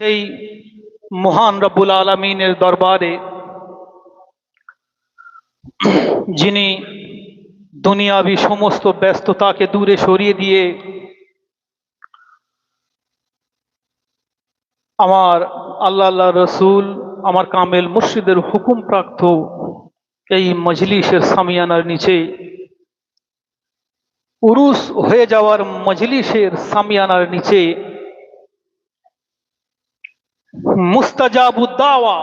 এই মহান রব্বুল আলামিনের দরবারে যিনি দুনিয়াবি সমস্ত ব্যস্ততাকে দূরে সরিয়ে দিয়ে আমার আল্লাহ রসুল আমার কামেল মুর্শিদের হুকুম প্রাপ্ত এই মজলিসের সামিয়ানার নিচে উরুস হয়ে যাওয়ার মজলিসের সামিয়ানার নিচে মুস্তাজাবুদ দাওয়া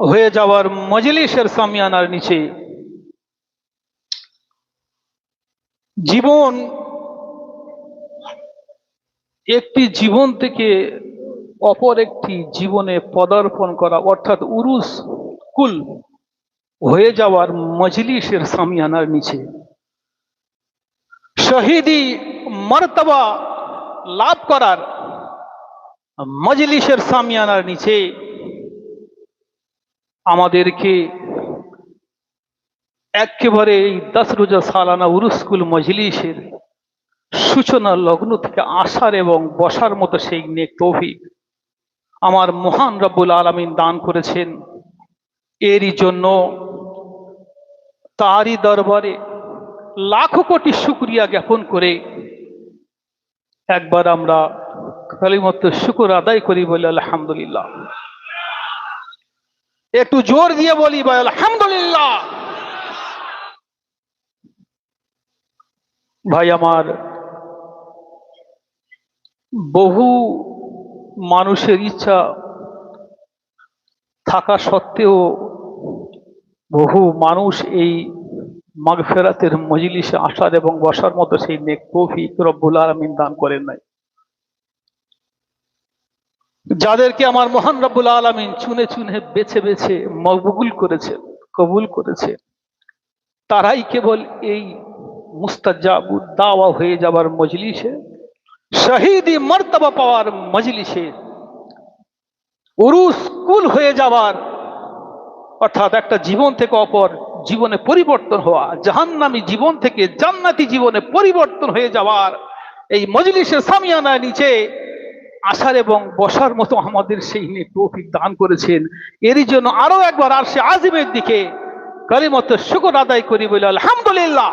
হয়ে যাওয়ার মজলিসের সামিয়ানার নিচে জীবন একটি জীবন থেকে অপর একটি জীবনে পদার্পণ করা অর্থাৎ উরুস কুল হয়ে যাওয়ার মজলিসের সামিয়ানার নিচে শহীদি মর্তবা লাভ করার মজলিসের সামিয়ানার নিচে আমাদেরকে একেবারে এই 10 রোজা সালানা উরুসকুল মজলিসের সূচনা লগ্ন থেকে আসার এবং বসার মতো সেই নেক তৌফিক আমার মহান রব্বুল আলামিন দান করেছেন। এরই জন্য তারই দরবারে লাখো কোটি শুকরিয়া জ্ঞাপন করে একবার আমরা কালিমাত শুকর আদায় করি, বলি আলহামদুলিল্লাহ। একটু জোর দিয়ে বলি ভাই আলহামদুলিল্লাহ। ভাই আমার, বহু মানুষের ইচ্ছা থাকা সত্ত্বেও বহু মানুষ এই মাগফিরাতের মজলিসে আসার এবং বসার মতো সেই নেক তৌফিক রব্বুল আলামিন দান করেন নাই। যাদেরকে আমার মহান রব্বুল আলামিন চুনে চুনে বেছে বেছে মকবুল করেছেন, কবুল করেছেন, তারাই কেবল এই মুস্তাজাবুদ দাওয়া হয়ে যাবার মজলিসে, শহীদি মর্তবা পাওয়ার মজলিসে, উরুস কুল হয়ে যাওয়ার অর্থাৎ একটা জীবন থেকে অপর জীবনে পরিবর্তন হওয়া, জাহান্নামী জীবন থেকে জান্নাতি জীবনে পরিবর্তন হয়ে যাওয়ার এই মজলিসের সামিয়ানার নিচে আসার এবং বসার মতো আমাদের সেই নেক তৌফিক দান করেছেন। এরই জন্য আরো একবার আরশে আজিমের দিকে কালিমাত শুকর আদায় করি, বলে আলহামদুলিল্লাহ।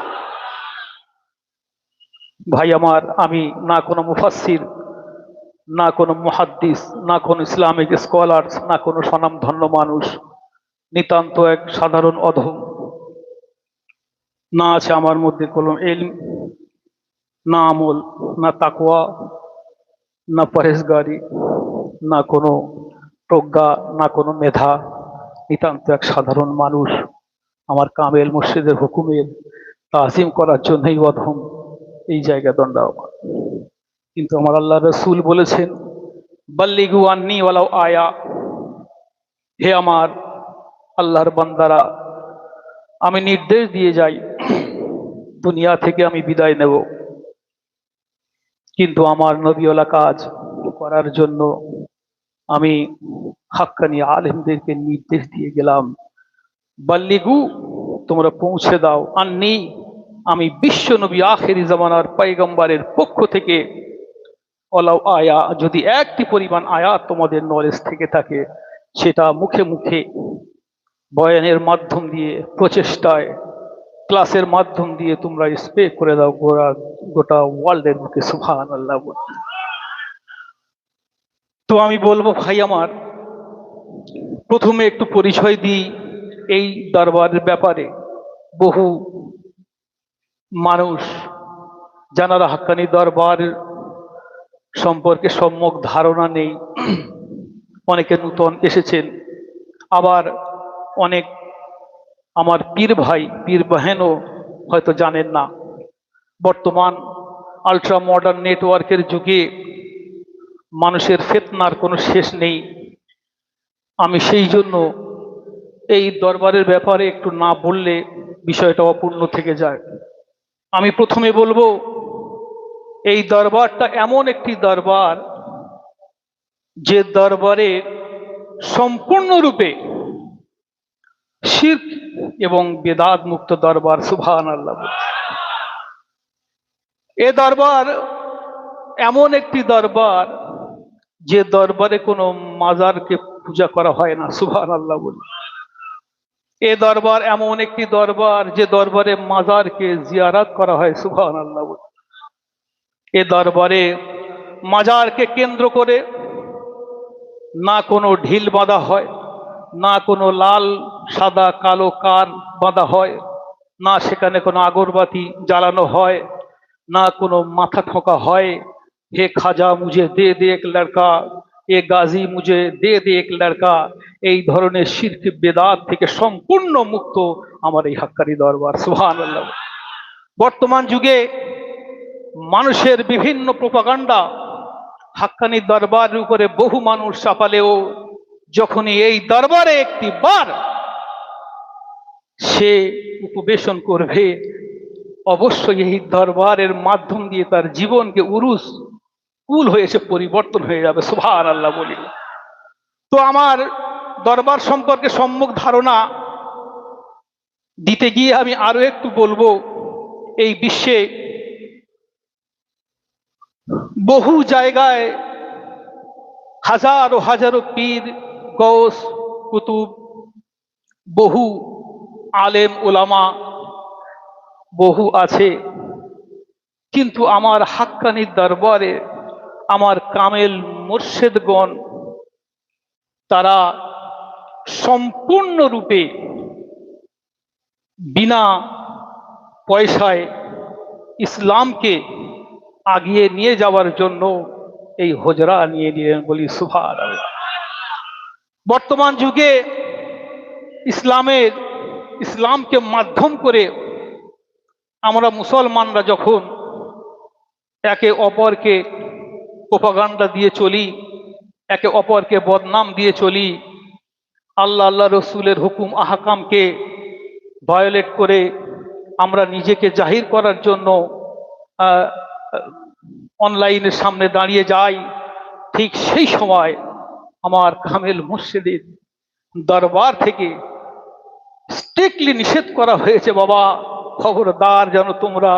ভাই আমার, আমি না কোনো মুফাসসির, না কোনো মুহাদ্দিস, না কোনো ইসলামিক স্কলার, না কোনো স্বনামধন্য মানুষ, নিতান্ত এক সাধারণ অধম। না আছে আমার মধ্যে কোনো ইলম, না আমল, না তাকওয়া, না পরহেজগারি, না কোনো প্রজ্ঞা, না কোনো মেধা। নিতান্ত এক সাধারণ মানুষ। আমার কামেল মুর্শিদের হুকুমের তাজিম করার জন্যই অধম এই জায়গা দণ্ডায়মান। কিন্তু আমার আল্লাহ রসুল বলেছেন, বাল্লিগু আন্নি ওয়ালাউ আয়া। হে আমার আল্লাহর বান্দারা, আমি নির্দেশ দিয়ে যাই, দুনিয়া থেকে আমি বিদায় নেব, কিন্তু আমার নবীওয়ালা কাজ করার জন্য আমি হাক্কানি আলেমদেরকে নির্দেশ দিয়ে গেলাম, বাল্লিগু, তোমরা পৌঁছে দাও, আন্নি, আমি বিশ্ব নবী আখেরি জামানার পয়গম্বরের পক্ষ থেকে, ওয়ালাউ আয়া, যদি একটি পরিমাণ আয়াত তোমাদের নলেজ থেকে থাকে, সেটা মুখে মুখে, বয়ানের মাধ্যম দিয়ে, প্রচেষ্টায়, ক্লাসের মাধ্যম দিয়ে তোমরা স্প্রে করে দাও গোটা ওয়ার্ল্ডের মুখে। সুবহানাল্লাহ। তো আমি বলবো ভাই আমার, প্রথমে একটু পরিচয় দিই এই দরবারের ব্যাপারে। বহু মানুষ যারা হাক্কানি দরবার সম্পর্কে সম্যক ধারণা নেই, অনেকে নূতন এসেছেন, আবার অনেক আমার পীর ভাই পীর বাহেনও হয়তো জানেন না। বর্তমান আলট্রা মডার্ন নেটওয়ার্কের যুগে মানুষের ফিতনার কোনো শেষ নেই। আমি সেই জন্য এই দরবারের ব্যাপারে একটু না বললে বিষয়টা অপূর্ণ থেকে যায়। আমি প্রথমে বলবো, এই দরবারটা এমন একটি দরবার যে দরবারে সম্পূর্ণরূপে শিরক এবং বেদাত মুক্ত দরবার। সুবহানাল্লাহ। এ দরবার এমন একটি দরবার যে দরবারে কোনো মাজারকে পূজা করা হয় না, সুবহানাল্লাহ বলি। এ দরবার এমন একটি দরবার যে দরবারে মাজারকে জিয়ারাত করা হয়, সুবহানাল্লাহ বলি। এ দরবারে মাজারকে কেন্দ্র করে না কোনো ঢিল বাঁধা হয়, না কোনো লাল সাদা কালো কার বাঁধা হয়, না সেখানে কোনো আগরবাতি জ্বালানো হয়, না কোনো মাথা ঠোকা হয়, হে খাজা মুঝে দে দে এক লড়কা, এ গাজী মুঝে দে দে এক লড়কা, এই ধরনের শিরক বেদাত থেকে সম্পূর্ণ মুক্ত আমার এই হাক্কানি দরবার, সুবহানাল্লাহ। বর্তমান যুগে মানুষের বিভিন্ন প্রপাগান্ডা হাক্কানি দরবারের উপরে বহু মানুষ চাপালেও যখনই এই দরবারে একটি বার সে উপবেশন করবে, অবশ্যই এই দরবারের মাধ্যম দিয়ে তার জীবনকে উরুস কুল হয়েছে পরিবর্তন হয়ে যাবে, সুবহানাল্লাহ বলি। তো আমার দরবার সম্পর্কে সম্যক ধারণা দিতে গিয়ে আমি আরো একটু বলবো, এই বিশ্বে বহু জায়গায় হাজারো হাজারো পীর গৌস কুতুব, বহু আলেম ওলামা বহু আছে, কিন্তু আমার হাক্কানি দরবারে আমার কামেল মুর্শিদগণ তারা সম্পূর্ণরূপে বিনা পয়সায় ইসলামকে আগিয়ে নিয়ে যাওয়ার জন্য এই হোজরা নিয়ে নিলেন, বলি সুবহানাল্লাহ। বর্তমান যুগে ইসলামকে মাধ্যম করে আমরা মুসলমানরা যখন একে অপরকে প্রোপাগান্ডা দিয়ে চলি, একে অপরকে বদনাম দিয়ে চলি, আল্লাহ রসুলের হুকুম আহকামকে ভায়োলেট করে আমরা নিজেকে জাহির করার জন্য অনলাইনের সামনে দাঁড়িয়ে যাই, ঠিক সেই সময় আমার কামেল মুর্শিদের দরবার থেকে স্ট্রিক্টলি নিষেধ করা হয়েছে, বাবা খবরদার যেন তোমরা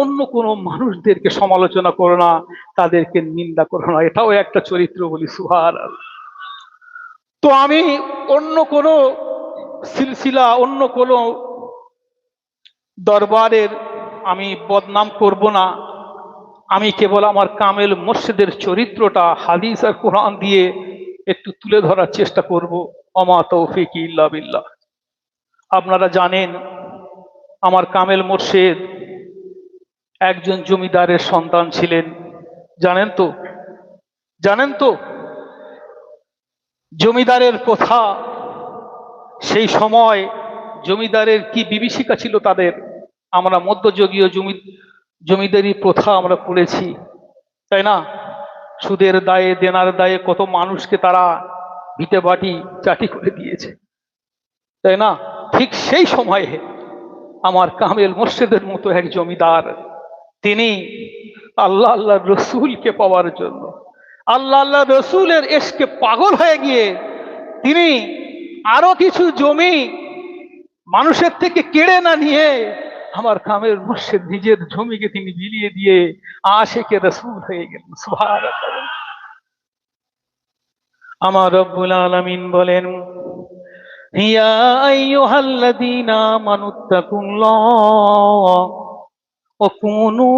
অন্য কোনো মানুষদেরকে সমালোচনা করো না, তাদেরকে নিন্দা করো না। এটাও একটা চরিত্র, বলি সুবহানাল্লাহ। তো আমি অন্য কোনো সিলসিলা, অন্য কোনো দরবারের আমি বদনাম করব না, আমি কেবল আমার কামেল মুর্শিদের চরিত্রটা হাদিস আর কোরআন দিয়ে একটু তুলে ধরার চেষ্টা করব। ওমা তৌফিক ইল্লা বিল্লাহ। আপনারা জানেন আমার কামেল মুর্শিদ একজন জমিদারের সন্তান ছিলেন, জানেন তো জমিদারের প্রথা, সেই সময় জমিদারের কি বিভীষিকা ছিল তাদের। আমরা মধ্যযুগীয় জমিদারি প্রথা আমরা পড়েছি, তাই না? সুদের দায়ে দেনার দায়ে কত মানুষকে তারা ভিটে বাটি চাটি করে দিয়েছে, তাই না? ঠিক সেই সময়ে আমার কামেল মুর্শিদের মতো এক জমিদার, তিনি আল্লাহ রসুলকে পাওয়ার জন্য, আল্লাহ রসুলের এসকে পাগল হয়ে গিয়ে তিনি আরো কিছু জমি মানুষের থেকে কেড়ে না নিয়ে আমার কামেল মুর্শিদ নিজের জমিকে তিনি বিলিয়ে দিয়ে আশিকে রসুল হয়ে গেলেন, সুবহানাল্লাহ। আমার রব্বুল আলামিন বলেন, ইয়া আইয়ুহাল্লাযীনা আমানুত্তাকুল্লাহ ওয়া কুনু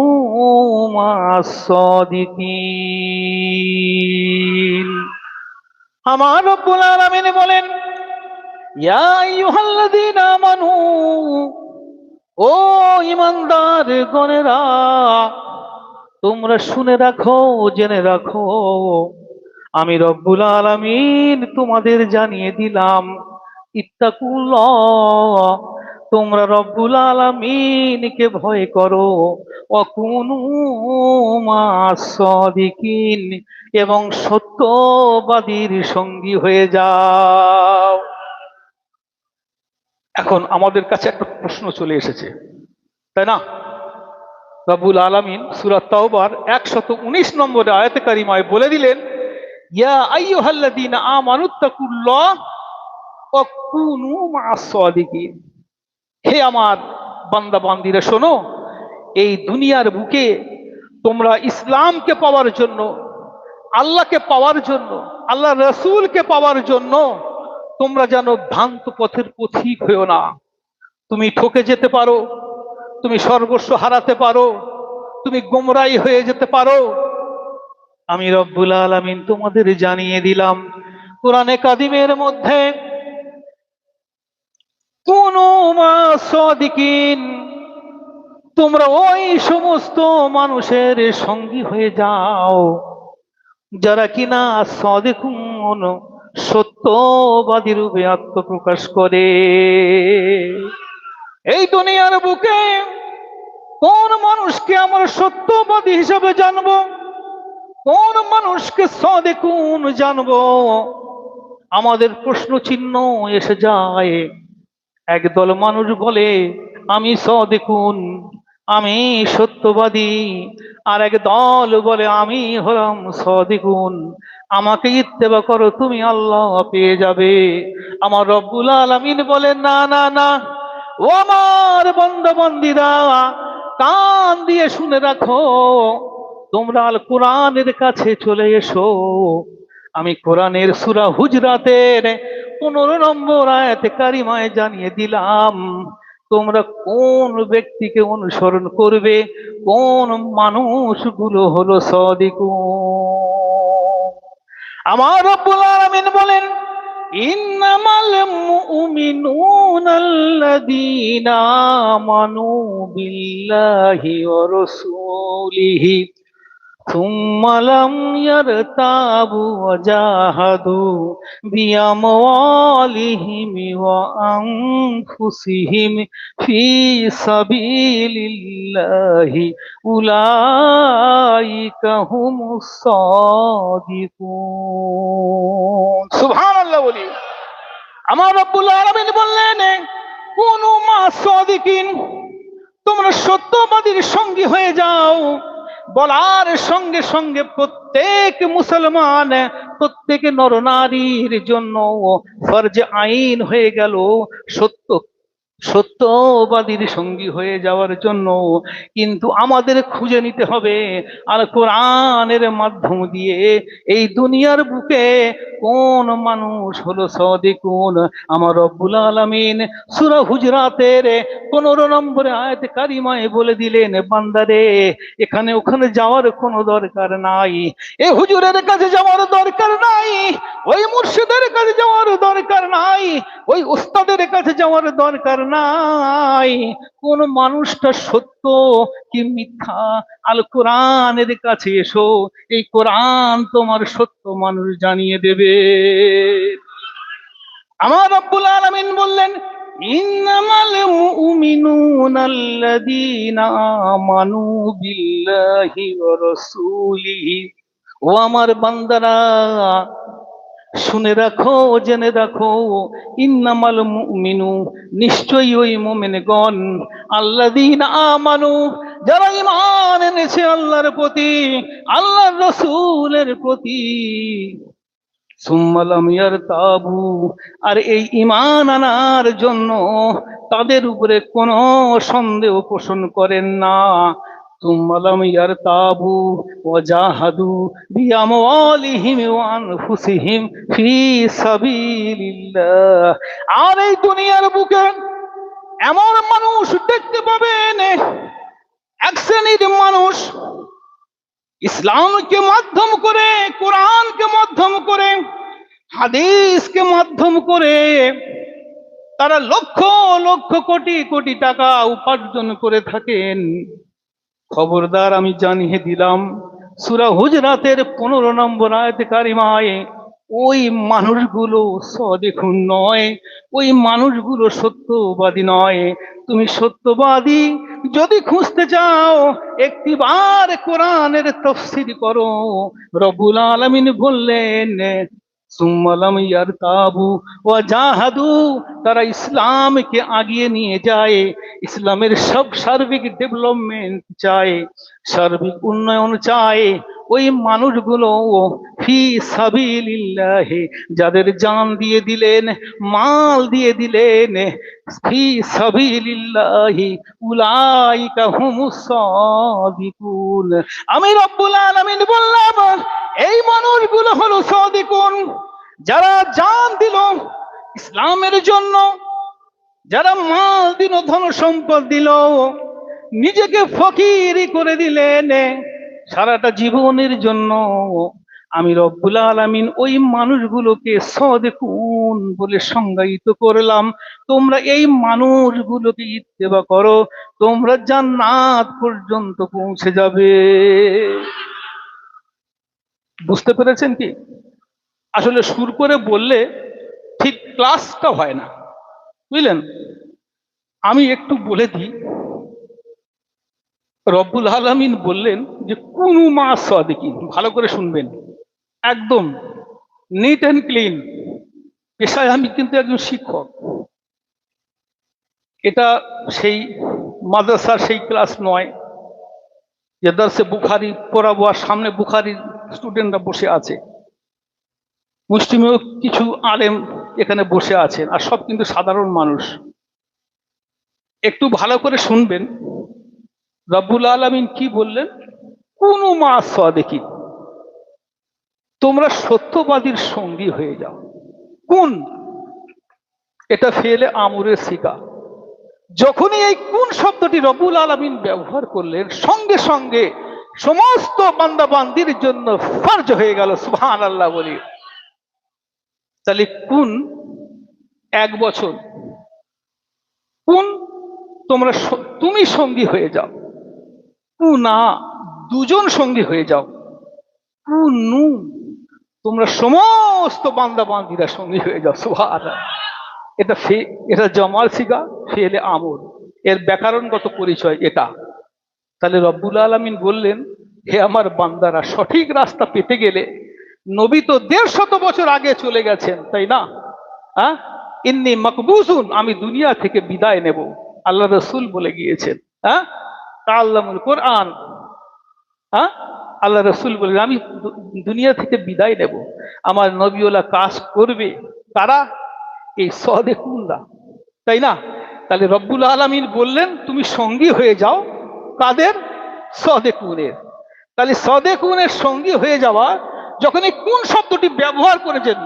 মা'আস সাদিকিন। আমার রব্বুল আলামিন বলেন, ইয়া আইয়ুহাল্লাযীনা আমানু, ও ঈমানদার গণেরা, তোমরা শুনে রাখো, জেনে রাখো, আমি রব্বুল আলামিন তোমাদের জানিয়ে দিলাম, ইত্তাকুল্লাহ, তোমরা রব্বুল আলামিনকে ভয় করো, ওয়া কুনু মা'আস সাদিকিন, এবং সত্যবাদীর সঙ্গী হয়ে যাও। এখন আমাদের কাছে একটা প্রশ্ন চলে এসেছে, তাই না? রব্বুল আলামিন সূরা তাওবার 119 নম্বর আয়াতে কারিমায় বলে দিলেন, ইয়া আইয়ুহাল্লাযীনা আমানুত্তাকুল্লাহ ওয়া কুনু মা'আস সাদিকিন। হে আমার বান্দা বান্দীরা, শোনো, এই দুনিয়ার বুকে তোমরা ইসলামকে পাওয়ার জন্য আল্লাহকে পাওয়ার জন্য, আল্লাহ রসুলকে পাওয়ার জন্য তোমরা যেন ভ্রান্ত পথের পথিক হয়েও না। তুমি ঠকে যেতে পারো, তুমি সর্বস্ব হারাতে পারো, তুমি গোমরাই হয়ে যেতে পারো। আমি রব্বুল আলামিন তোমাদের জানিয়ে দিলাম কোরআনে কাদিমের মধ্যে, কুনু মা সাদিকিন, তোমরা ওই সমস্ত মানুষের সঙ্গী হয়ে যাও যারা কিনা সাদিকুন, সত্যবাদী রূপে আত্মপ্রকাশ করে। এই দুনিয়ার বুকে কোন মানুষকে আমরা সত্যবাদী হিসাবে জানবো, কোন মানুষকে সাদিকুন জানবো? আমাদের প্রশ্ন চিহ্ন এসে যায়। একদল মানুষ বলে আমি সাদিকুন, আমি সত্যবাদী, আর এক দল বলে আমি হলাম সাদিকুন, আমাকে ইত্তেবা করো, তুমি আল্লাহ পেয়ে যাবে। আমার রব্বুল আলামিন বলেন না না না, ও আমার বান্দা বান্দীরা, কান দিয়ে শুনে রাখো, তোমরা আল কোরআনের কাছে চলে এসো। আমি কোরআনের সূরা হুজরাতের 15 নম্বর আয়াতে কারিমায় জানিয়ে দিলাম তোমরা কোন ব্যক্তিকে অনুসরণ করবে, কোন মানুষগুলো হলো সাদিকুন। আমার রব্বুল আলামিন বলেন ইন্নামাল মুমিনুনাল্লাযীনা আমানু বিল্লাহি ওয়া রাসূলিহি সুম্মা লাম ইয়ারতাবু ওয়া জাহাদু বিআমওয়ালিহিম ওয়া আনফুসিহিম ফি সাবিলিল্লাহি উলাইকা হুমুস সাদিকুন। সুবহানাল্লাহ বলি। আমার রব্বুল আলামিন বললেন কুনু মা সাদিকিন, তোমরা সত্যবাদীর সঙ্গী হয়ে যাও। বলার সঙ্গে সঙ্গে প্রত্যেক মুসলমান, প্রত্যেক নরনারীর জন্য ফরজে আইন হয়ে গেল সত্যবাদীর সঙ্গী হয়ে যাওয়ার জন্য। কিন্তু আমাদের খুঁজে নিতে হবে আল কোরআনের মাধ্যম দিয়ে এই দুনিয়ার বুকে কোন মানুষ হলো সাদিকুন। আমার রব্বুল আলামিন সূরা হুজরাতের 15 নম্বরে আয়াতে কারিমায় বলে দিলেন বান্দারে, এখানে ওখানে যাওয়ার কোনো দরকার নাই, এই হুজুরের কাছে যাওয়ার দরকার নাই, ওই মুর্শিদের কাছে যাওয়ার দরকার নাই, ওই উস্তাদের কাছে যাওয়ার দরকার নাই। কোন মানুষটা সত্য কি মিথ্যা, আল কোরআনের কাছে এসো, এই কোরআন তোমার সত্য মানুষ জানিয়ে দেবে। আমার রব্বুল আলামিন বললেন ইন্নামাল মুমিনুনাল্লাযীনা আমানু বিল্লাহি ওয়া রাসূলিহি, ও আমার বান্দারা শুনে রাখো, জেনে রাখো, ইন্নামাল মুমিনু, নিশ্চয়ই ওই মুমিনগণ, আল্লাযীনা আমানু, যারা ঈমান এনেছে আল্লাহর প্রতি, আল্লাহর রাসূলের প্রতি, সুম্মা লাম ইয়ারতাবু, আর এই ঈমান আনার জন্য তাদের উপরে কোনো সন্দেহ পোষণ করেন না। সুম্মা লাম ইয়ারতাবু ওয়া জাহাদু বিআমওয়ালিহিম ওয়া আনফুসিহিম ফি সাবিলিল্লাহ। আর এই দুনিয়ার বুকে এমন মানুষ দেখতে পাবেন, এক শ্রেণীর মানুষ ইসলামকে মাধ্যম করে, কোরআনকে মাধ্যম করে, হাদিসকে মাধ্যম করে তারা লক্ষ লক্ষ কোটি কোটি টাকা উপার্জন করে থাকেন। খবরদার, আমি জানিয়ে দিলাম সূরা হুজরাতের 15 নম্বর আয়াতে কারিমায় ওই মানুষগুলো সাদিকুন নয়, ওই মানুষগুলো সত্যবাদী নয়। তুমি সত্যবাদী যদি খুঁজতে চাও, একটিবার কোরআনের তাফসীর করো। রব্বুল আলামিন বললেন সুম্মা লাম ইয়ারতাবু ওয়া জাহাদু, তারা ইসলামকে আগিয়ে নিয়ে যায়, ইসলামের সব সার্বিক ডেভেলপমেন্ট চায়, সার্বিক উন্নয়ন চায়। ওই মানুষগুলো ফি সাবিলিল্লাহি, যাদের জান দিয়ে দিলেন, মাল দিয়ে দিলেন, ফি সাবিলিল্লাহি উলাইকা হুমুস সাদিকুন। আমি রব্বুল আলামিন বললাম, এই মানুষগুলো হলো সাদিকুন, যারা জান দিল ইসলামের জন্য, যারা মাল দিল, ধন সম্পদ দিল, নিজেকে ফকিরি করে দিলেন সারাটা জীবনের জন্য। আমি রব্বুল আলামিন ওই মানুষগুলোকে সাদিকুন বলে সংজ্ঞায়িত করলাম। তোমরা এই মানুষগুলোকে ইত্তেবা করো, তোমরা জান্নাত পর্যন্ত পৌঁছে যাবে। বুঝতে পেরেছেন কি? আসলে সুর করে বললে ঠিক ক্লাসটা হয় না, বুঝলেন? আমি একটু বলে দিই। রব্বুল আলামিন বললেন যে কুনু মা সাদিকিন, ভালো করে শুনবেন, একদম নিট অ্যান্ড ক্লিন। পেশায় আমি কিন্তু একজন শিক্ষক। এটা সেই মাদ্রাসার সেই ক্লাস নয় যে দার্সে বুখারি পড়াবো আর সামনে বুখারির স্টুডেন্টরা বসে আছে। মুসলিমেও কিছু আলেম এখানে বসে আছেন, আর সব কিন্তু সাধারণ মানুষ। একটু ভালো করে শুনবেন রব্বুল আলামিন কি বললেন। কুনু মা সাদিকিন, তোমরা সত্যবাদীর সঙ্গী হয়ে যাও। কোন, এটা ফেলে আমরের সিগা। যখনই এই কোন শব্দটি রব্বুল আলামিন ব্যবহার করলেন, সঙ্গে সঙ্গে সমস্ত বান্দাবান্দির জন্য ফরজ হয়ে গেল। সুবহানাল্লাহ বলি। তাহলে কোন 1 বছর, কোন তোমরা তুমি সঙ্গী হয়ে যাও, কুনা 2 জন সঙ্গী হয়ে যাও, কুনু তোমরা সমস্ত বান্দাবান্দিরা সঙ্গী হয়ে যাও। সুবহানাল্লাহ। এটা জমাল সিগা, ফেলে আমর, এর ব্যাকরণগত পরিচয় এটা। তাহলে রব্বুল আলামিন বললেন, হে আমার বান্দারা, সঠিক রাস্তা পেতে গেলে নবী তো 150 বছর আগে চলে গেছেন, তাই না? হ্যাঁ, ইন্নী মাকবুসুন, আমি দুনিয়া থেকে বিদায় নেব, আল্লাহ রাসূল বলে গিয়েছেন। হ্যাঁ, তাআল্লামুল কোরআন, হ্যাঁ, আল্লাহ রাসূল বলে আমি দুনিয়া থেকে বিদায় নেব, আমার নবীওয়ালা কাজ করবে তারা এই সাদিকুনরা, তাই না? তাহলে রব্বুল আলামিন বললেন তুমি সঙ্গী হয়ে যাও কাদের? সাদিকুনের। তাহলে সাদিকুনের সঙ্গী হয়ে যাওয়া, যখন এই কোন শব্দটি ব্যবহার করেছেন,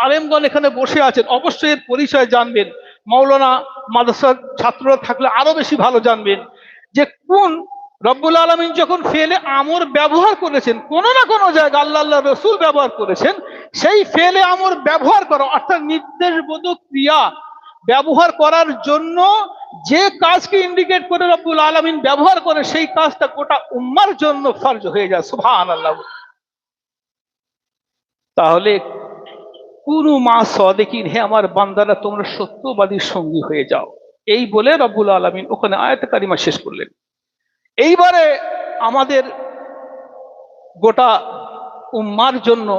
আলেমগণ এখানে বসে আছেন, অবশ্যই এর পরিচয় জানবেন। মাওলানা মাদ্রাসার ছাত্ররা থাকলে আরো বেশি ভালো জানবেন যে কোন রব্বুল আলামিন যখন ফেলে আমর ব্যবহার করেছেন, কোনো না কোনো জায়গায় আল্লাহ রাসূল ব্যবহার করেছেন, সেই ফেলে আমর ব্যবহার করা অর্থাৎ নির্দেশবোধক ক্রিয়া ব্যবহার করার জন্য যে কাজকে ইন্ডিকেট করে রব্বুল আলামিন ব্যবহার করে, সেই কাজটা গোটা উম্মার জন্য ফরজ হয়ে যায়। সুবহানাল্লাহ। তাহলে কুনু মা সাদিকিন, হে আমার বান্দারা তোমরা সত্যবাদীর সঙ্গী হয়ে যাও, এই বলে রব্বুল আলামিন ওখানে আয়াতে কারিমা শেষ করলেন। এইবারে আমাদের গোটা উম্মার জন্য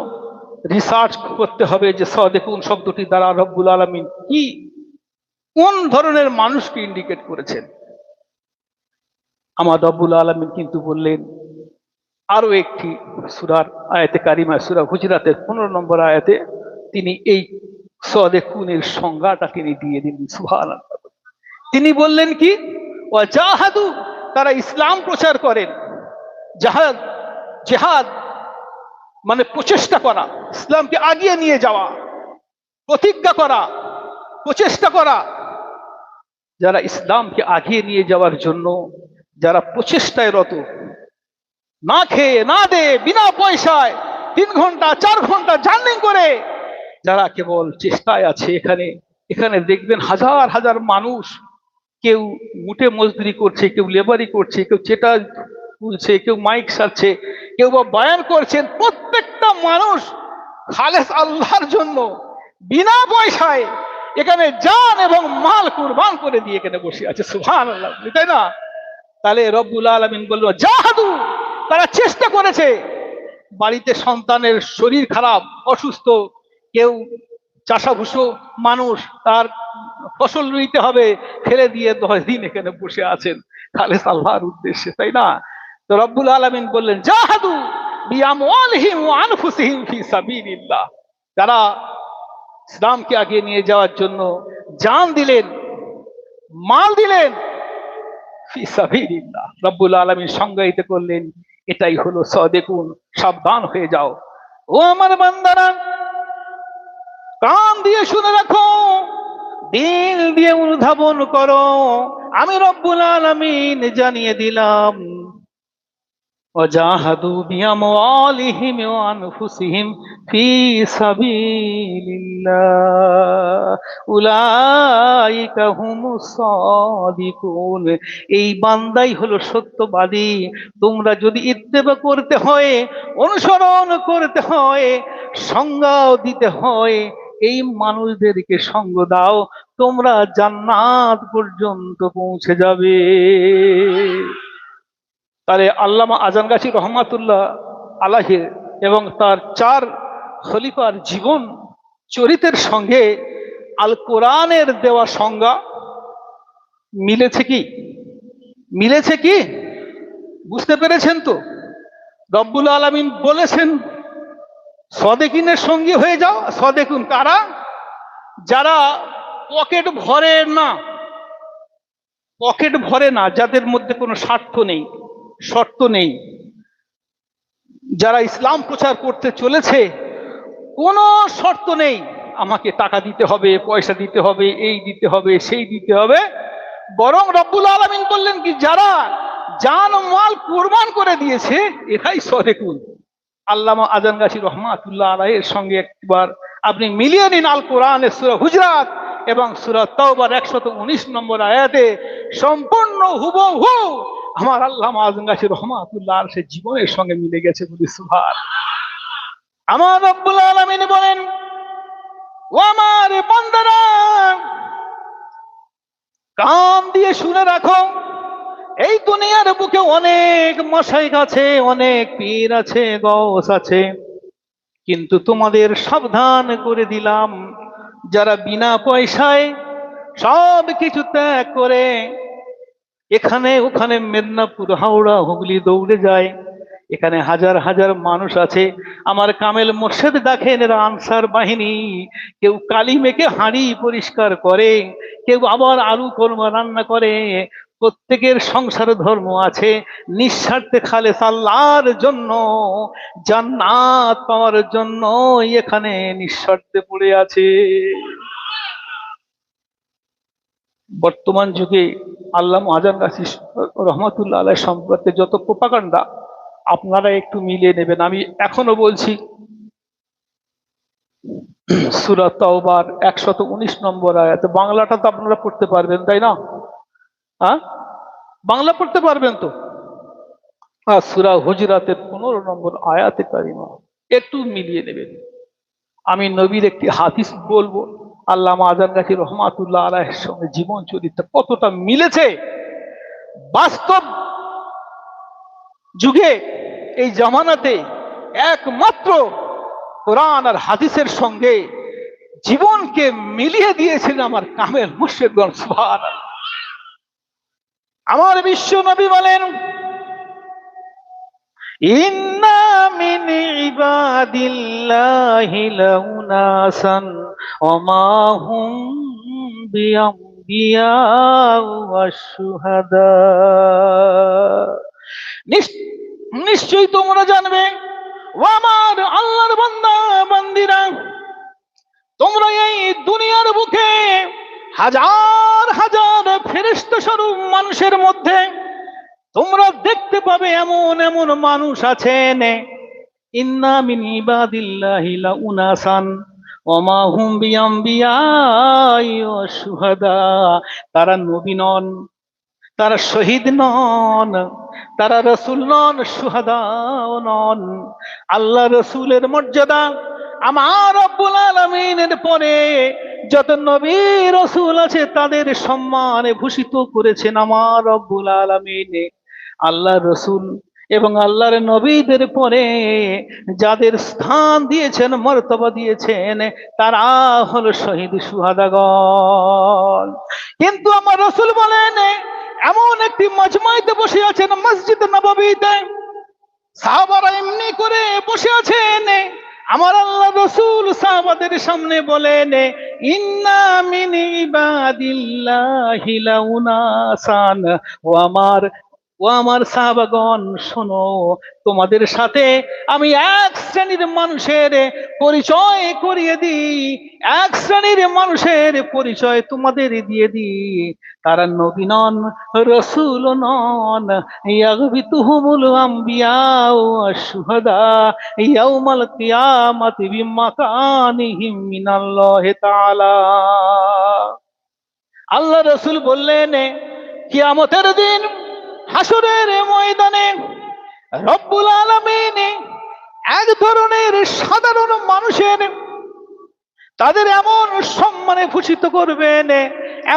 রিসার্চ করতে হবে যে সাদিকুন শব্দটি দ্বারা রব্বুল আলামিন কি, কোন ধরনের মানুষকে ইন্ডিকেট করেছেন। আমার রব্বুল আলামিন কিন্তু বললেন আরো একটি সূরার আয়াতে কারিমা, সূরা হুজরাতের 15 নম্বর আয়াতে তিনি এই সাদিকুনের সংজ্ঞাটা তিনি দিয়ে দিলেন। সুবহানাল্লাহ। তিনি বললেন কি, ওয়াজাহাদু, তারা ইসলাম প্রচার করেন। জাহাদ, জিহাদ মানে প্রচেষ্টা করা, ইসলামকে আগিয়ে নিয়ে যাওয়া, প্রতিজ্ঞা করা, প্রচেষ্টা করা। যারা ইসলামকে আগিয়ে নিয়ে যাওয়ার জন্য যারা প্রচেষ্টায় রত, না খেয়ে না দে বিনা পয়সায় 3 ঘন্টা 4 ঘন্টা জার্নি করে যারা কেবল চেষ্টায় আছে, এখানে দেখবেন হাজার হাজার মানুষ, কেউ মুঠে মজদুরি করছে, কেউ লেবারি করছে, কেউ চেটা তুলছে, কেউ মাইক সারছে, কেউ বা বয়ান করছেন। প্রত্যেকটা মানুষ খালেস আল্লাহর জন্য বিনা পয়সায় এখানে জান এবং মাল কুরবান করে দিয়ে এখানে বসে আছে। সুবহানাল্লাহ, তাই না? তাহলে রব্বুল আলামিন বলল জাহাদু, তারা চেষ্টা করেছে। বাড়িতে সন্তানের শরীর খারাপ, অসুস্থ, কেউ চাষাভুষো মানুষ, তার ফসল নিতে হবে, ফেলে দিয়ে 10 দিন এখানে বসে আছেন খালেস আল্লাহর উদ্দেশ্যে, তাই না? তো রব্বুল আলামিন বললেন জাহাদু, বিআমওয়ালিহিম ওয়া আনফুসিহিম ফি সাবিলিল্লাহ, যারা ইসলামকে আগে নিয়ে যাওয়ার জন্য জান দিলেন, মাল দিলেন, ফি সাবিলিল্লাহ। রব্বুল আলামিন সংজ্ঞায়িত করলেন, এটাই হলো সাদিকুন। সাবধান হয়ে যাও ও আমার বান্দারা, কান দিয়ে শুনে রাখো, দিল দিয়ে অনুধাবন করো। আমি রব্বুল আলামিন জানিয়ে দিলাম, ওয়াজাহাদু বিআমওয়ালিহিম ওয়া আনফুসিহিম ফি সাবিলিল্লাহ উলাইকা হুমুস সাদিকুন। এই বান্দাই হলো সত্যবাদী। তোমরা যদি ইত্তেবা করতে হয়, অনুসরণ করতে হয়, সংজ্ঞাও দিতে হয়, এই মানুষদেরকে সঙ্গ দাও, তোমরা জান্নাত পর্যন্ত পৌঁছে যাবে। তাহলে আল্লামা আজানগাছি রহমাতুল্লাহ আলাইহি এবং তার 4 খলিফার জীবন চরিত্রের সঙ্গে আল কোরআনের দেওয়া সংজ্ঞা মিলেছে কি? মিলেছে কি? বুঝতে পেরেছেন তো? রব্বুল আলামিন বলেছেন সাদিকিনের সঙ্গী হয়ে যাও। সাদিকুন কারা? যারা পকেট ভরে না, পকেট ভরে না, যাদের মধ্যে কোনো স্বার্থ নেই, শর্ত নেই, যারা ইসলাম প্রচার করতে চলেছে, কোনো শর্ত নেই আমাকে টাকা দিতে হবে, পয়সা দিতে হবে, এই দিতে হবে, সেই দিতে হবে। বরং রব্বুল আলামিন বললেন কি, যারা জান ও মাল কুরবান করে দিয়েছে, এরাই সাদিকুন। আল্লামা আজানগাছি রহমাতুল্লাহ আলাইহির সঙ্গে একবার আপনি মিলিয়ে নিন আল কোরআনের সূরা হুজরাত এবং সূরা তাওবার 119 নম্বর আয়াতে সম্পূর্ণ হুবহু আমার আল্লামা আজানগাছি রহমাতুল্লাহ আলাইহির জীবনের সঙ্গে মিলে গেছে। বলি সুবহানাল্লাহ। আমার রব্বুল আলামিন বলেন, ও আমার বান্দারা, কান দিয়ে শুনে রাখো, এই দুনিয়ার বুকে অনেক মাশায়েখ আছে, অনেক পীর আছে, গওস আছে, কিন্তু তোমাদের সাবধান করে দিলাম, যারা বিনা পয়সায় সব কিছু ত্যাগ করে এখানে ওখানে মেদিনীপুর, হাওড়া, হুগলি দৌড়ে যায়, এখানে হাজার হাজার মানুষ আছে, আমার কামেল মোর্শেদ দেখেন এরা আনসার বাহিনী, কেউ কালি মেখে হাঁড়ি পরিষ্কার করে, কেউ আবার আলু কোরমা রান্না করে, প্রত্যেকের সংসার ধর্ম আছে, নিঃস্বার্থে খালেস আল্লাহর জন্য, জান্নাত পাওয়ার জন্য এখানে নিঃস্বার্থে পড়ে আছে। বর্তমান যুগে আল্লামা আজানগাছি রহমাতুল্লাহ আলাইহি সম্পর্কে যত প্রোপাগান্ডা, আপনারা একটু মিলিয়ে নেবেন। আমি এখনো বলছি, সূরা তাওবার 119 নম্বর আয়াত, বাংলাটা তো আপনারা পড়তে পারবেন তাই না? হ্যাঁ, বাংলা পড়তে পারবেন তো? আর সূরা হুজরাতের 15 নম্বর আয়াতে কারিমা একটু মিলিয়ে নেবেন। আমি নবীর একটি হাদিস বলবো, আল্লামা আজানগাছি রহমাতুল্লাহ আলাইহির সঙ্গে জীবন চরিত্র কতটা মিলেছে। বাস্তব যুগে এই জামানাতে একমাত্র কোরআন আর হাদিসের সঙ্গে জীবনকে মিলিয়ে দিয়েছেন আমার কামেল মুর্শিদগণ। সুবহানাল্লাহ। আমার বিশ্ব নবী বলেন, ইন্না মিন ইবাদিল্লাহি লাউনাসান ওয়া মা হুম বিআমবিয়া ওয়াশ শুহাদা। নিশ্চয়ই তোমরা জানবে, ও আমার আল্লাহর বান্দা বান্দিরা, তোমরা এই দুনিয়ার বুকে হাজার হাজার ফেরেশতা স্বরূপ মানুষের মধ্যে তোমরা দেখতে পাবে এমন এমন মানুষ আছেন, ইন্না মিন ইবাদিল্লাহি লাউনাসান ওয়া মা হুম বিআমবিয়াই ওয়াশ শুহাদা। তারা নবী নন, তারা শহীদ নন, তারা রসুল নন, শুহাদাও নন। আল্লাহ রসুলের মর্যাদা আমার রব্বুল আলামিনের পরে যত নবী রসুল আছে তাদের সম্মানে ভূষিত করেছেন আমার রব্বুল আলামিন। আল্লাহ রসুল এবং আল্লাহর নবীদের পরে যাদের স্থান দিয়েছেন, মর্তবা দিয়েছেন, তারা হলো শহীদ শুহাদাগণ। কিন্তু আমার রসুল বলেন, এমন একটি মজমাইতে বসে আছেন মসজিদ নববীতে, সাহাবারা এমনি করে বসে আছেন, আমার আল্লাহ রসুল সাহাবাদের সামনে বলেন, ইন্না মিন ইবাদিল্লাহি লাউনাসান, ও আমার সাহাবাগণ শোনো, তোমাদের সাথে আমি এক শ্রেণীর মানুষের পরিচয় করিয়ে দিই, এক শ্রেণীর মানুষের পরিচয় তোমাদের দিয়ে দিই। তারা নবী নন, রসুল নন, ইয়াগবিতুহুমুল আম্বিয়া ওয়াশ শুহাদা ইয়াউমাল কিয়ামাতি বিমাকানিহিম মিনাল্লাহি তাআলা। আল্লাহ রসুল বললেন, কিয়ামতের দিন হাসরের ময়দানে রব্বুল আলামিন এক ধরনের সাধারণ মানুষের তাদের এমন সম্মানে ভূষিত করবেন,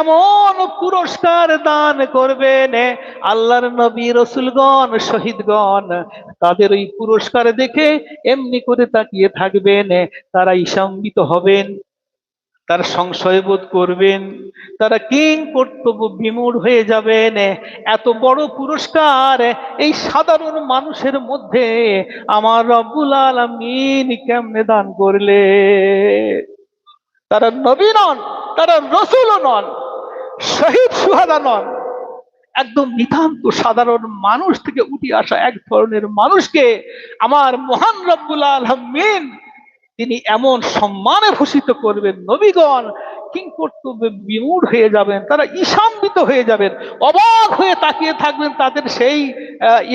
এমন পুরস্কার দান করবেন, আল্লাহর নবী রসুলগণ শহীদগণ তাদের ওই পুরস্কার দেখে এমনি করে তাকিয়ে থাকবেন, তারা ঈশান্বিত হবেন, তারা সংশয় বোধ করবেন, তারা কিং কর্তব্য বিমূঢ় হয়ে যাবেন। এত বড় পুরস্কার এই সাধারণ মানুষের মধ্যে আমার রব্বুল আলামিন কেমনে দান করলে? তারা নবী নন, তারা রসুলও নন, শহীদ সুহাদা নন, একদম নিতান্ত সাধারণ মানুষ থেকে উঠে আসা এক ধরনের মানুষকে আমার মহান রব্বুল আলামিন তিনি এমন সম্মানে ভূষিত করবেন, নবীগণ কিং কর্তব্যে বিমূঢ় হয়ে যাবেন, তারা ঈশান্বিত হয়ে যাবেন, অবাক হয়ে তাকিয়ে থাকবেন তাদের সেই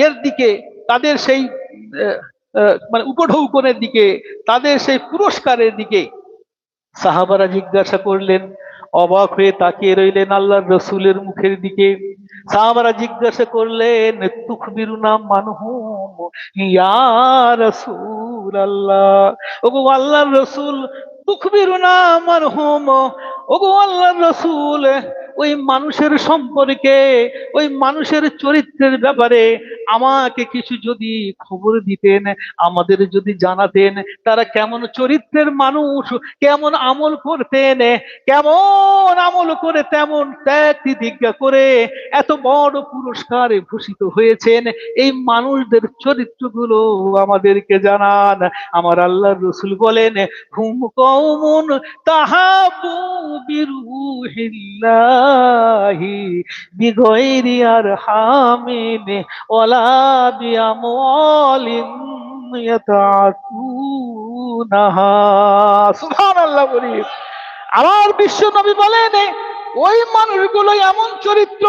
এর দিকে, তাদের সেই মানে উপঢৌকনের দিকে, তাদের সেই পুরস্কারের দিকে। সাহাবারা জিজ্ঞাসা করলেন, অবাক হয়ে তাকিয়ে রইলেন আল্লাহর রসুলের মুখের দিকে। সাহাবারা জিজ্ঞাসা করলেন, তুখবিরুনা মানহুম ইয়া রাসূলুল্লাহ, ওগো আল্লাহর রসুল, তুখবিরুনা মানহুম, ওগো আল্লাহর রসুল, ওই মানুষের সম্পর্কে, ওই মানুষের চরিত্রের ব্যাপারে আমাকে কিছু যদি খবর দিতেন, আমাদের যদি জানাতেন, তারা কেমন চরিত্রের মানুষ, কেমন আমল করতেন, কেমন আমল করে তেমন ত্যাগ তিতিক্ষা করে এত বড় পুরস্কারে ভূষিত হয়েছেন, এই মানুষদের চরিত্রগুলো আমাদেরকে জানান। আমার আল্লাহর রসুল বলেন, হুম কওমুন তাহাবু বিরুহিল্লাহি বিগয়রি আরহামিন ওয়ালা বিআমওয়ালিন ইয়াতাতুনাহা। সুবহানাল্লাহ বলি। আমার বিশ্ব নবী বলেন, ওই মানুষগুলো এমন চরিত্র,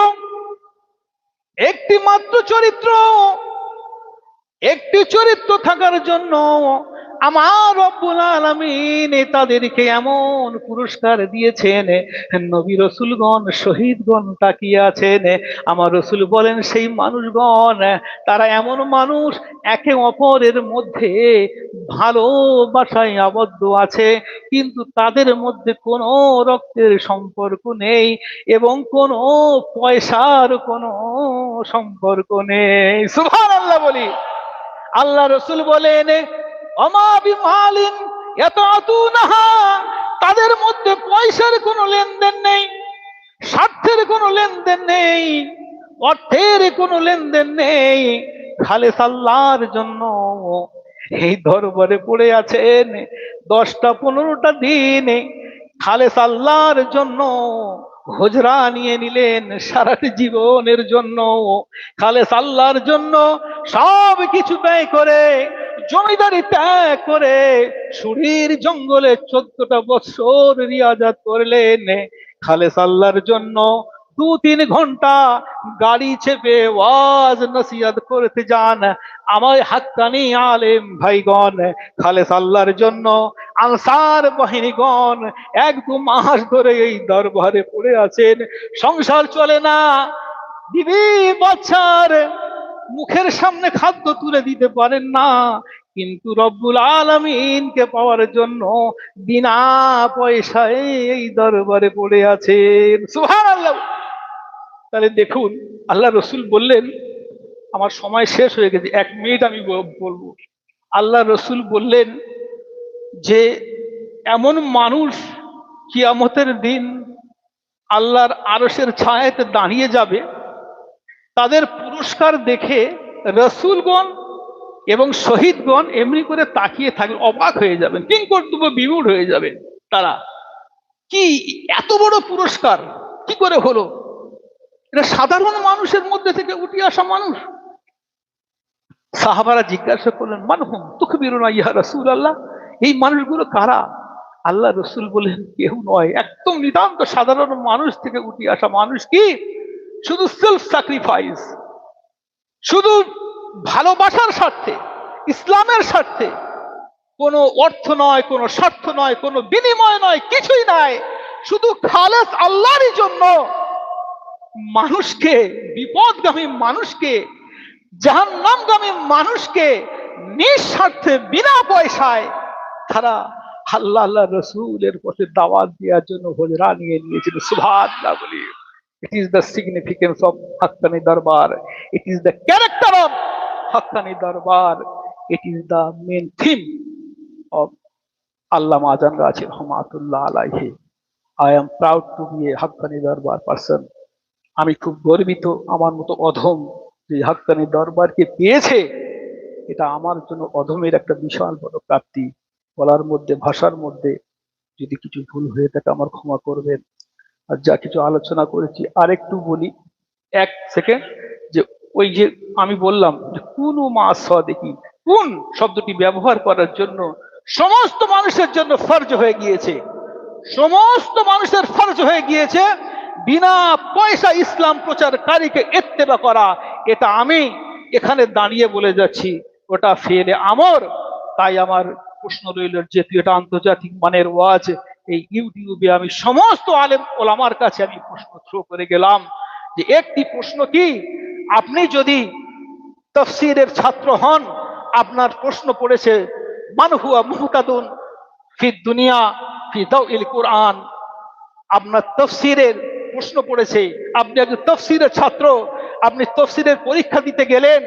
একটি মাত্র চরিত্র, একটি চরিত্র থাকার জন্য আমার রব্বুল আলামিন তাদেরকে এমন পুরস্কার দিয়েছেন, নবী রসুলগণ শহীদগণ তাকিয়ে আছেন। আমার রসুল বলেন, সেই মানুষগণ তারা এমন মানুষ, একে অপরের মধ্যে ভালোবাসায় আবদ্ধ আছে, কিন্তু তাদের মধ্যে কোনো রক্তের সম্পর্ক নেই এবং কোনো পয়সার কোনো সম্পর্ক নেই। সুবহানাল্লাহ বলি। আল্লাহ রসুল বলেন, অমা বিমালিন ইয়াতাতুনাহা, তাদের মধ্যে পয়সার কোনো লেনদেন নেই, স্বার্থের কোনো লেনদেন নেই, অর্থের কোনো লেনদেন নেই, খালেস আল্লাহর জন্য এই দরবারে পড়ে আছেন 10টা-15টা দিন, খালেস আল্লাহর জন্য হুজরা নিয়ে নিলেন সারাটি জীবনের জন্য, খালেস আল্লাহর জন্য সব কিছু ব্যয় করে, জমিদারি ত্যাগ করে সুরির জঙ্গলে 14টা বছর রিয়াজাত করলেন, খালেস আল্লাহর জন্য 2-3 ঘন্টা গাড়ি চেপে ওয়াজ নসিহত করতে যান আমার হাক্কানি আলেম ভাইগণ, খালেস আল্লাহর জন্য আনসার বাহিনীগণ 1-2 মাস ধরে এই দরবারে পড়ে আছেন, সংসার চলে না, বিবি বাচ্চার মুখের সামনে খাদ্য তুলে দিতে পারেন না, কিন্তু রব্বুল আলামিনকে পাওয়ার জন্য বিনা পয়সায় এই দরবারে পড়ে আছেন। সুবহানাল্লাহ। তাহলে দেখুন, আল্লাহ রসুল বললেন, আমার সময় শেষ হয়ে গেছে, 1 মিনিট আমি বলবো। আল্লাহ রসুল বললেন যে এমন মানুষ কিয়ামতের দিন আল্লাহর আরশের ছায়াতে দাঁড়িয়ে যাবে, তাদের পুরস্কার দেখে রসুলগণ এবং শহীদগণ এমনি করে তাকিয়ে থাকলে অবাক হয়ে যাবেন, কিংকর্তব্য বিমূঢ় হয়ে যাবেন। তারা কি এত বড় পুরস্কার কি করে হলো? এটা সাধারণ মানুষের মধ্যে থেকে উঠে আসা মানুষ। সাহাবারা জিজ্ঞাসা করলেন, মানহুম তুখবিরুনা ইয়া রাসূলুল্লাহ, এই মানুষগুলো কারা? আল্লাহ রসুল বলেন, কেউ নয়, একদম নিতান্ত সাধারণ মানুষ থেকে উঠে আসা মানুষ। কি শুধু সেলফ স্যাক্রিফাইস, শুধু ভালোবাসার স্বার্থে, ইসলামের স্বার্থে, কোনো অর্থ নয়, কোনো স্বার্থ নয়, কোনো বিনিময় নয়, কিছুই নয়, শুধু খালেস আল্লাহরই জন্য মানুষকে, বিপদগামী মানুষকে, জাহান্নামগামী মানুষকে নিঃস্বার্থে বিনা পয়সায় তারা আল্লাহ আল্লাহ রসুলের পথে দাওয়াত দেওয়ার জন্য হজরা নিয়ে নিয়েছিল। সুবহানাল্লাহ বলি। It is the significance of Haqqani Darbar. It is the character of Haqqani Darbar. It is the main theme of Allama Azan Raji Rahmatullah Alayhi. I am proud to be a Haqqani Darbar person. আমি খুব গর্বিত আমার মতো অধম যে হাক্কানি দরবারকে পেয়েছে। এটা আমার জন্য অধমের একটা বিশাল বড় প্রাপ্তি। বলার মধ্যে, ভাষার মধ্যে যদি কিছু ভুল হয়ে থাকে আমার ক্ষমা করবেন। আর যা কিছু আলোচনা করেছি আরেকটু বলি, এক সেকেন্ড, যে ওই যে আমি বললাম যে কোন মা সাদিকি, কোন শব্দটি ব্যবহার করার জন্য সমস্ত মানুষের জন্য ফরজ হয়ে গিয়েছে, সমস্ত মানুষের ফরজ হয়ে গিয়েছে বিনা পয়সা ইসলাম প্রচারকারীকে ইত্তেবা করা। এটা আমি এখানে দাঁড়িয়ে বলে যাচ্ছি, ওটা ফেলে আমর। তাই আমার প্রশ্ন রইল, যেহেতু এটা আন্তর্জাতিক মানের ওয়াজ, এই ইউটিউবে আমি সমস্ত আলেম ওলামার কাছে আমি প্রশ্ন থ্রো করে গেলাম যে একটি প্রশ্ন কি, আপনি যদি তাফসীরের ছাত্র হন, আপনার প্রশ্ন পড়েছে মান হুয়া মুহতাদুন ফি দুনিয়া ফি দাওইল কুরআন, আপনার তাফসীরের প্রশ্ন পড়েছে, আপনি একজন তাফসীরের ছাত্র, আপনি তাফসীরের পরীক্ষা দিতে গেলেন,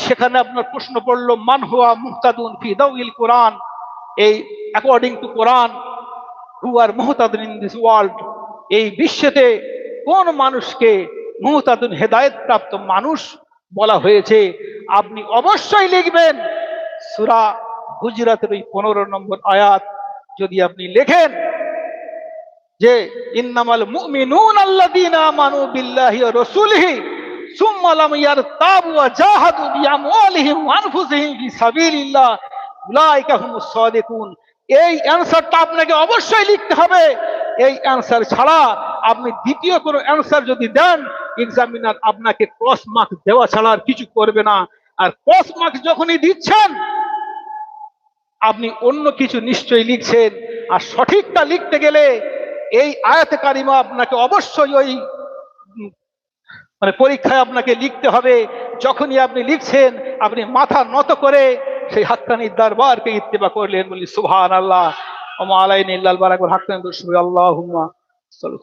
সেখানে আপনার প্রশ্ন পড়লো মান হুয়া মুহতাদুন ফি দাওইল কুরআন, এই অ্যাকর্ডিং টু কোরআন হু আর মুহতাদুন ইন দিস ওয়ার্ল্ড, এই বিশ্বেতে কোন মানুষকে মুহতাদুন হেদায়েত প্রাপ্ত মানুষ বলা হয়েছে? আপনি অবশ্যই লিখবেন সূরা হুজরাতের ওই 15 নম্বর আয়াত। যদি আপনি লেখেন যে ইন্নামাল মুমিনুন আল্লাযীনা আমানু বিল্লাহি ওয়া রাসূলিহি সুম্মা লাম ইয়ারতাবু ওয়া জাহাদু বিআমওয়ালিহিম ওয়া আনফুসিহিম ফি সাবিলিল্লাহ উলাইকা হুমুস সাদিকুন, এই অ্যানসারটা আপনাকে অবশ্যই লিখতে হবে। এই অ্যানসার ছাড়া আপনি দ্বিতীয় কোনো অ্যানসার যদি দেন, এক্সামিনার আপনাকে ক্রস মার্ক দেওয়া ছাড়া আর কিছু করবে না। আর ক্রস মার্ক যখনই দিচ্ছেন, আপনি অন্য কিছু নিশ্চয়ই লিখছেন। আর সঠিকটা লিখতে গেলে এই আয়াতে কারিমা আপনাকে অবশ্যই ওই পরীক্ষায় আপনাকে লিখতে হবে। যখনই আপনি লিখছেন, আপনি মাথা নত করে সেই হাক্কানি দরবারকে ইত্তেবা করলেন। বলি সুবহানাল্লাহ। ওয়া মা আলাইনা ইল্লাল বালাগুল হাক্কানি, আল্লাহুম্মা সাল্লি।